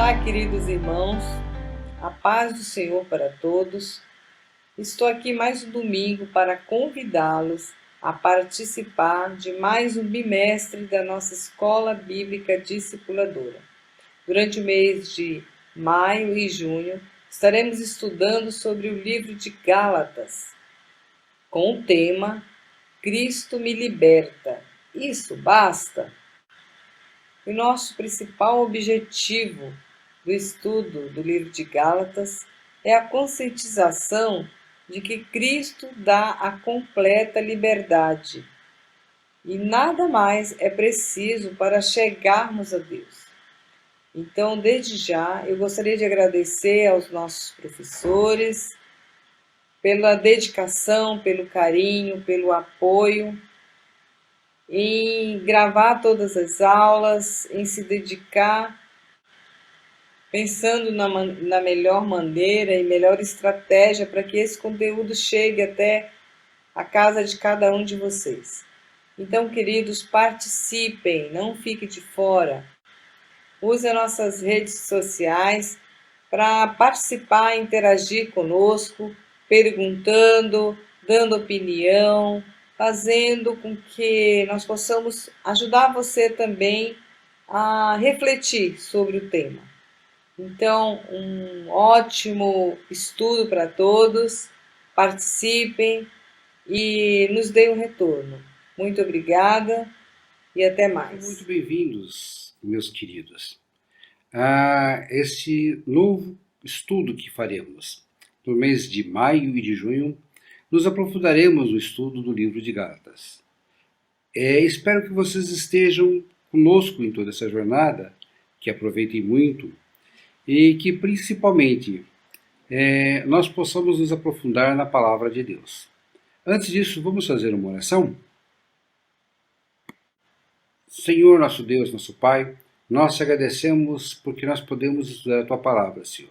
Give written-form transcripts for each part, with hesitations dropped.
Olá, queridos irmãos, a paz do Senhor para todos. Estou aqui mais um domingo para convidá-los a participar de mais um bimestre da nossa Escola Bíblica Discipuladora. Durante o mês de maio e junho, estaremos estudando sobre o livro de Gálatas, com o tema Cristo me liberta. Isso basta? O nosso principal objetivo do estudo do livro de Gálatas é a conscientização de que Cristo dá a completa liberdade e nada mais é preciso para chegarmos a Deus. Então, desde já, eu gostaria de agradecer aos nossos professores pela dedicação, pelo carinho, pelo apoio, em gravar todas as aulas, em se dedicar, pensando na melhor maneira e melhor estratégia para que esse conteúdo chegue até a casa de cada um de vocês. Então, queridos, participem, não fiquem de fora. Use as nossas redes sociais para participar, interagir conosco, perguntando, dando opinião, fazendo com que nós possamos ajudar você também a refletir sobre o tema. Então, um ótimo estudo para todos, participem e nos deem um retorno. Muito obrigada e até mais. Muito bem-vindos, meus queridos, a este novo estudo que faremos. No mês de maio e de junho, nos aprofundaremos no estudo do livro de Gálatas. Espero que vocês estejam conosco em toda essa jornada, que aproveitem muito e que, principalmente, nós possamos nos aprofundar na palavra de Deus. Antes disso, vamos fazer uma oração? Senhor, nosso Deus, nosso Pai, nós te agradecemos porque nós podemos estudar a Tua palavra, Senhor.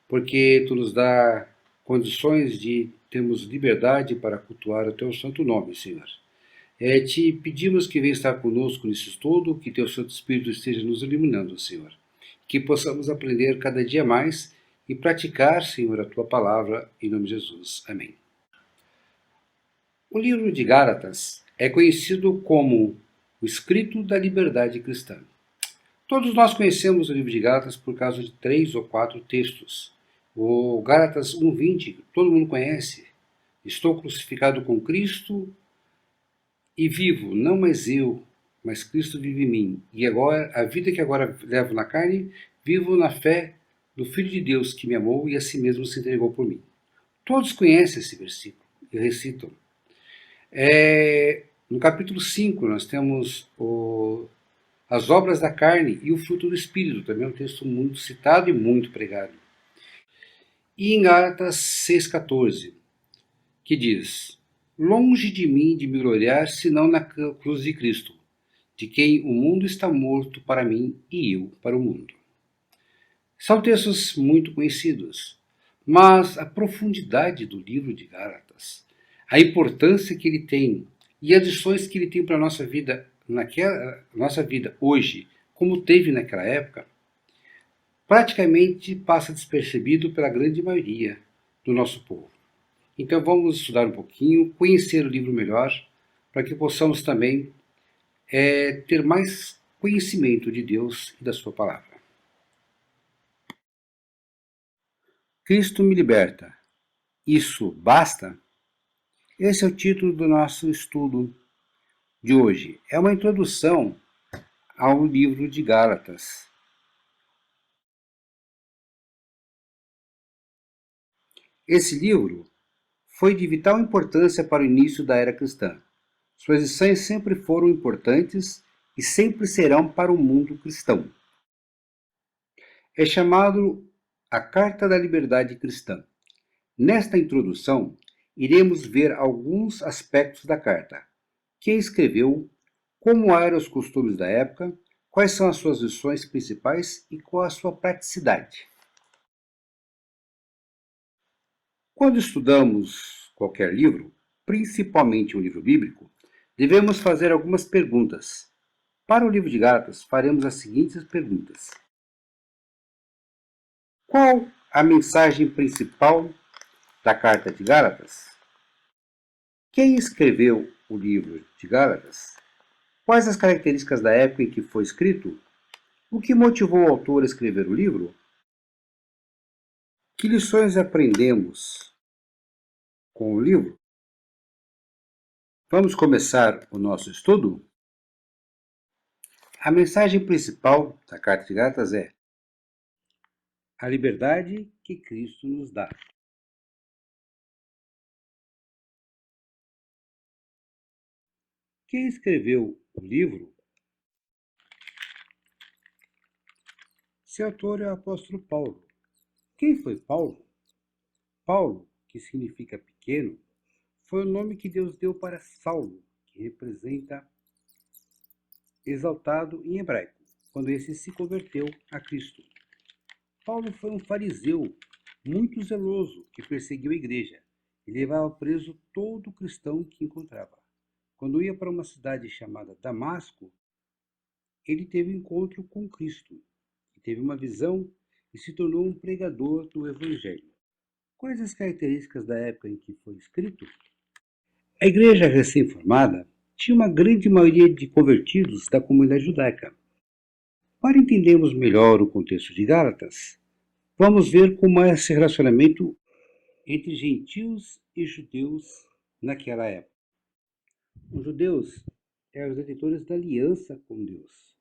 Porque Tu nos dá condições de termos liberdade para cultuar o Teu santo nome, Senhor. Te pedimos que venha estar conosco nesse estudo, que Teu Santo Espírito esteja nos iluminando, Senhor. Que possamos aprender cada dia mais e praticar, Senhor, a Tua palavra, em nome de Jesus. Amém. O livro de Gálatas é conhecido como o escrito da liberdade cristã. Todos nós conhecemos o livro de Gálatas por causa de 3 ou 4 textos. O Gálatas 1:20, todo mundo conhece. Estou crucificado com Cristo e vivo, não mais eu, mas Cristo vive em mim. E agora, a vida que agora levo na carne, vivo na fé do Filho de Deus que me amou e a si mesmo se entregou por mim. Todos conhecem esse versículo e recitam. No capítulo 5, nós temos as obras da carne e o fruto do Espírito, também é um texto muito citado e muito pregado. E em Gálatas 6,14, que diz: longe de mim de me gloriar, senão na cruz de Cristo, de quem o mundo está morto para mim e eu para o mundo. São textos muito conhecidos, mas a profundidade do livro de Gálatas, a importância que ele tem e as lições que ele tem para a nossa vida, nossa vida hoje, como teve naquela época, praticamente passa despercebido pela grande maioria do nosso povo. Então vamos estudar um pouquinho, conhecer o livro melhor, para que possamos também ter mais conhecimento de Deus e da sua palavra. Cristo me liberta. Isso basta? Esse é o título do nosso estudo de hoje. É uma introdução ao livro de Gálatas. Esse livro foi de vital importância para o início da era cristã. Suas lições sempre foram importantes e sempre serão para o mundo cristão. É chamado a Carta da Liberdade Cristã. Nesta introdução, iremos ver alguns aspectos da carta. Quem escreveu, como eram os costumes da época, quais são as suas lições principais e qual a sua praticidade. Quando estudamos qualquer livro, principalmente um livro bíblico, devemos fazer algumas perguntas. Para o livro de Gálatas, faremos as seguintes perguntas. Qual a mensagem principal da Carta de Gálatas? Quem escreveu o livro de Gálatas? Quais as características da época em que foi escrito? O que motivou o autor a escrever o livro? Que lições aprendemos com o livro? Vamos começar o nosso estudo? A mensagem principal da Carta de Gálatas é a liberdade que Cristo nos dá. Quem escreveu o livro? Seu autor é o apóstolo Paulo. Quem foi Paulo? Paulo, que significa pequeno, foi o nome que Deus deu para Saulo, que representa exaltado em hebraico, quando esse se converteu a Cristo. Paulo foi um fariseu muito zeloso que perseguiu a igreja e levava preso todo cristão que encontrava. Quando ia para uma cidade chamada Damasco, ele teve um encontro com Cristo, e teve uma visão e se tornou um pregador do Evangelho. Quais as características da época em que foi escrito? A igreja recém-formada tinha uma grande maioria de convertidos da comunidade judaica. Para entendermos melhor o contexto de Gálatas, vamos ver como é esse relacionamento entre gentios e judeus naquela época. Os judeus eram os detentores da aliança com Deus.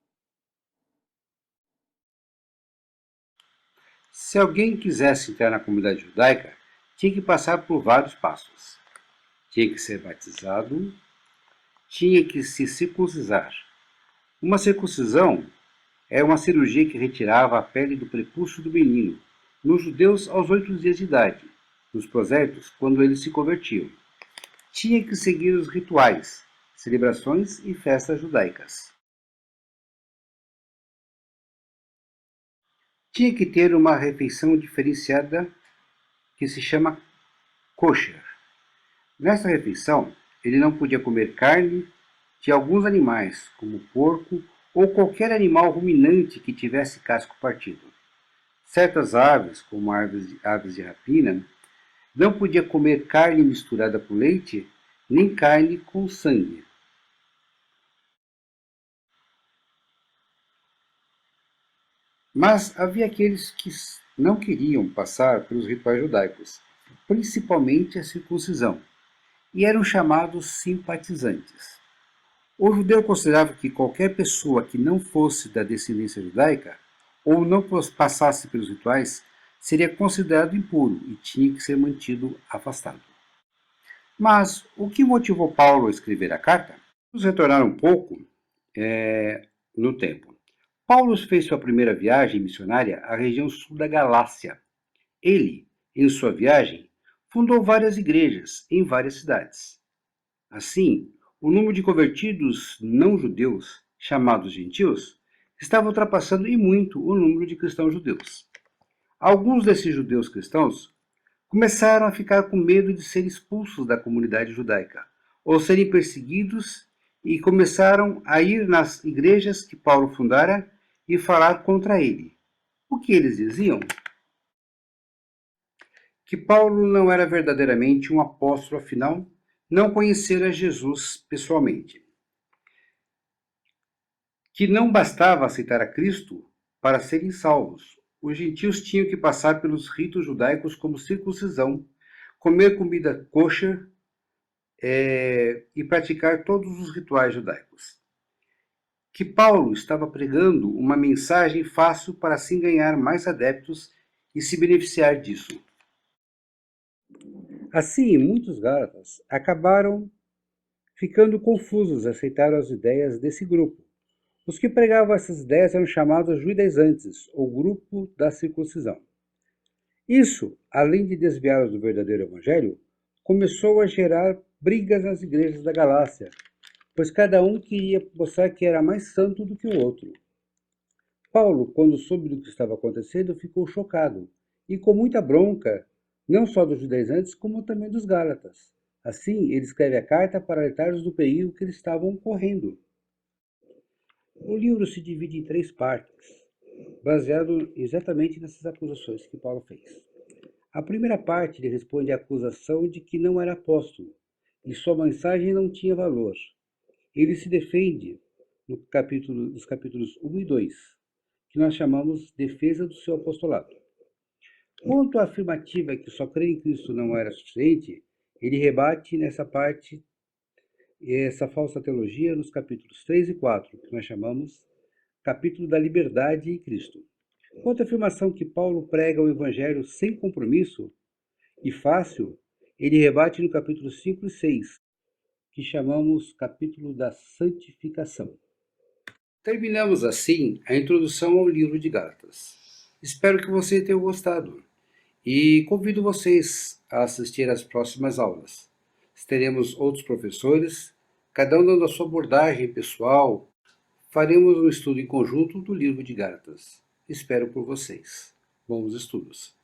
Se alguém quisesse entrar na comunidade judaica, tinha que passar por vários passos. Tinha que ser batizado, tinha que se circuncisar. Uma circuncisão era uma cirurgia que retirava a pele do prepúcio do menino, nos judeus aos 8 dias de idade, nos prosélitos quando eles se convertiam. Tinha que seguir os rituais, celebrações e festas judaicas. Tinha que ter uma refeição diferenciada que se chama kosher. Nessa refeição, ele não podia comer carne de alguns animais, como porco ou qualquer animal ruminante que tivesse casco partido. Certas aves, como aves de rapina, não podia comer carne misturada com leite, nem carne com sangue. Mas havia aqueles que não queriam passar pelos rituais judaicos, principalmente a circuncisão, e eram chamados simpatizantes. O judeu considerava que qualquer pessoa que não fosse da descendência judaica ou não passasse pelos rituais seria considerado impuro e tinha que ser mantido afastado. Mas o que motivou Paulo a escrever a carta? Vamos retornar um pouco no tempo. Paulo fez sua primeira viagem missionária à região sul da Galácia. Ele, em sua viagem, fundou várias igrejas em várias cidades. Assim, o número de convertidos não-judeus, chamados gentios, estava ultrapassando e muito o número de cristãos judeus. Alguns desses judeus cristãos começaram a ficar com medo de serem expulsos da comunidade judaica ou serem perseguidos e começaram a ir nas igrejas que Paulo fundara e falar contra ele. O que eles diziam? Que Paulo não era verdadeiramente um apóstolo, afinal, não conhecera Jesus pessoalmente. Que não bastava aceitar a Cristo para serem salvos. Os gentios tinham que passar pelos ritos judaicos como circuncisão, comer comida kosher e praticar todos os rituais judaicos. Que Paulo estava pregando uma mensagem fácil para assim ganhar mais adeptos e se beneficiar disso. Assim, muitos gálatas acabaram ficando confusos a aceitar as ideias desse grupo. Os que pregavam essas ideias eram chamados judaizantes, ou grupo da circuncisão. Isso, além de desviá-los do verdadeiro evangelho, começou a gerar brigas nas igrejas da Galácia, pois cada um queria mostrar que era mais santo do que o outro. Paulo, quando soube do que estava acontecendo, ficou chocado e com muita bronca, não só dos judaizantes, como também dos gálatas. Assim, ele escreve a carta para alertar-os do perigo que eles estavam correndo. O livro se divide em 3 partes. baseado exatamente nessas acusações que Paulo fez. A primeira parte ele responde à acusação de que não era apóstolo e sua mensagem não tinha valor. Ele se defende nos capítulos 1 e 2, que nós chamamos defesa do seu apostolado. Quanto à afirmativa que só crer em Cristo não era suficiente, ele rebate nessa parte essa falsa teologia nos capítulos 3 e 4, que nós chamamos capítulo da liberdade em Cristo. Quanto à afirmação que Paulo prega o evangelho sem compromisso e fácil, ele rebate no capítulo 5 e 6, que chamamos capítulo da santificação. Terminamos assim a introdução ao livro de Gálatas. Espero que vocês tenham gostado e convido vocês a assistir às próximas aulas. Teremos outros professores, cada um dando a sua abordagem pessoal. Faremos um estudo em conjunto do livro de Gálatas. Espero por vocês. Bons estudos!